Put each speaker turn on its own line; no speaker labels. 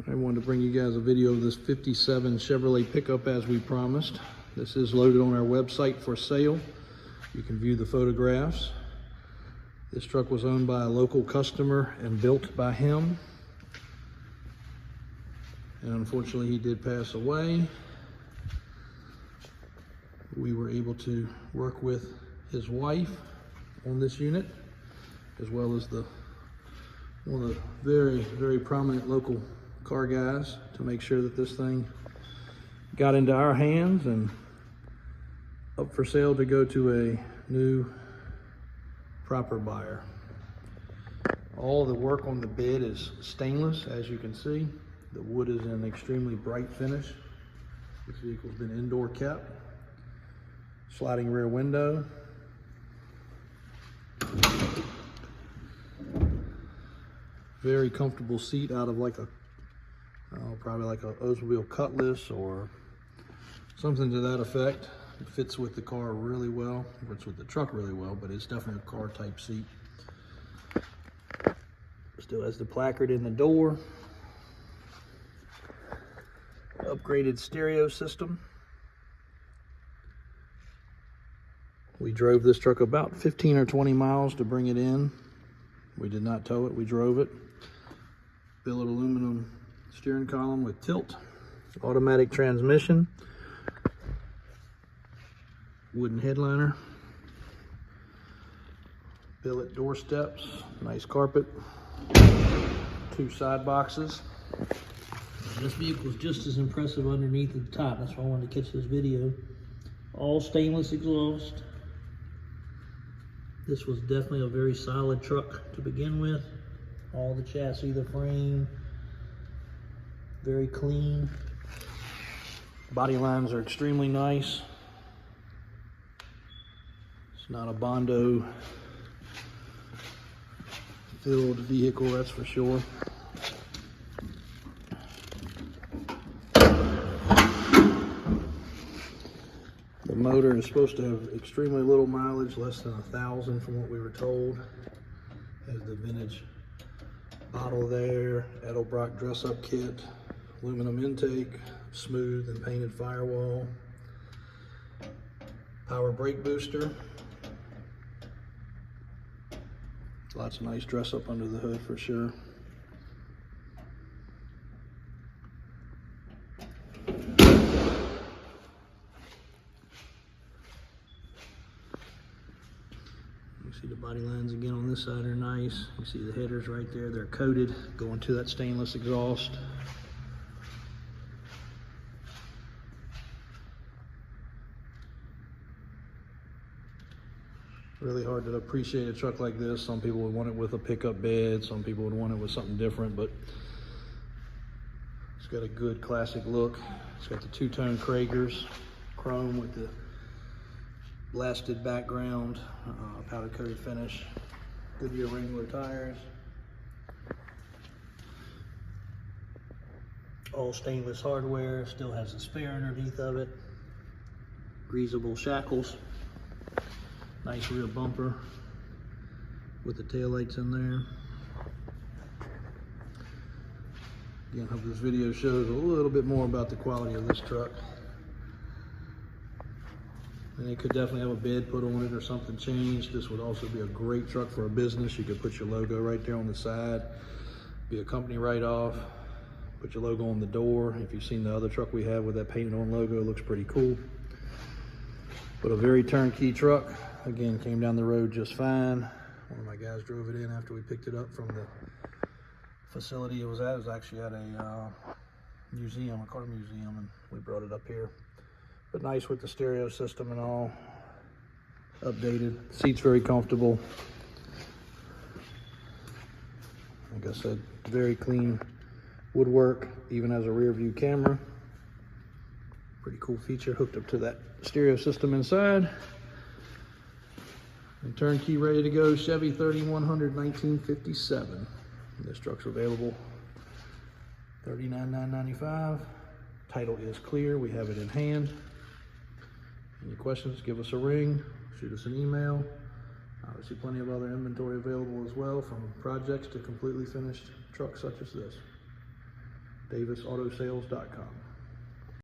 I wanted to bring you guys a video of this 57 Chevrolet pickup as we promised. This is loaded on our website for sale. You can view the photographs. This truck was owned by a local customer and built by him. And unfortunately, he did pass away. We were able to work with his wife on this unit, as well as one of the very, very prominent local car guys, to make sure that this thing got into our hands and up for sale to go to a new proper buyer. All the work on the bed is stainless, as you can see. The wood is in extremely bright finish. This vehicle's been indoor kept. Sliding rear window. Very comfortable seat out of like a, probably like a Oldsmobile Cutlass or something to that effect. It fits with the car really well. It fits with the truck really well, but it's definitely a car type seat. Still has the placard in the door. Upgraded stereo system. We drove this truck about 15 or 20 miles to bring it in. We did not tow it, we drove it. Billet aluminum steering column with tilt, automatic transmission, wooden headliner, billet door steps, nice carpet, 2 side boxes. This vehicle is just as impressive underneath at the top. That's why I wanted to catch this video. All stainless exhaust. This was definitely a very solid truck to begin with. All the chassis, the frame, very clean. Body lines are extremely nice. It's not a Bondo filled vehicle, that's for sure. The motor is supposed to have extremely little mileage, less than 1,000 from what we were told. Has the vintage bottle there, Edelbrock dress-up kit, aluminum intake, smooth and painted firewall, power brake booster. Lots of nice dress-up under the hood for sure. You see the body lines again on this side are nice. You see the headers right there, they're coated, going to that stainless exhaust. Really hard to appreciate a truck like this. Some people would want it with a pickup bed, some people would want it with something different, but it's got a good classic look. It's got the 2-tone Kragers, chrome with the blasted background, powder coated finish, Goodyear Wrangler tires, all stainless hardware, still has a spare underneath of it, greasable shackles, nice rear bumper with the taillights in there. Again, I hope this video shows a little bit more about the quality of this truck. And it could definitely have a bed put on it or something changed. This would also be a great truck for a business. You could put your logo right there on the side, be a company write-off, put your logo on the door. If you've seen the other truck we have with that painted on logo, it looks pretty cool. But a very turnkey truck. Again, came down the road just fine. One of my guys drove it in after we picked it up from the facility it was at. It was actually at a museum, a car museum, and we brought it up here. But nice with the stereo system and all, updated. Seat's very comfortable. Like I said, very clean woodwork, even has a rear view camera. Pretty cool feature hooked up to that stereo system inside. And turnkey ready to go, Chevy 3100 1957. This truck's available $39,995. Title is clear, we have it in hand. Any questions, give us a ring, shoot us an email. Obviously plenty of other inventory available as well, from projects to completely finished trucks such as this. DavisAutosales.com.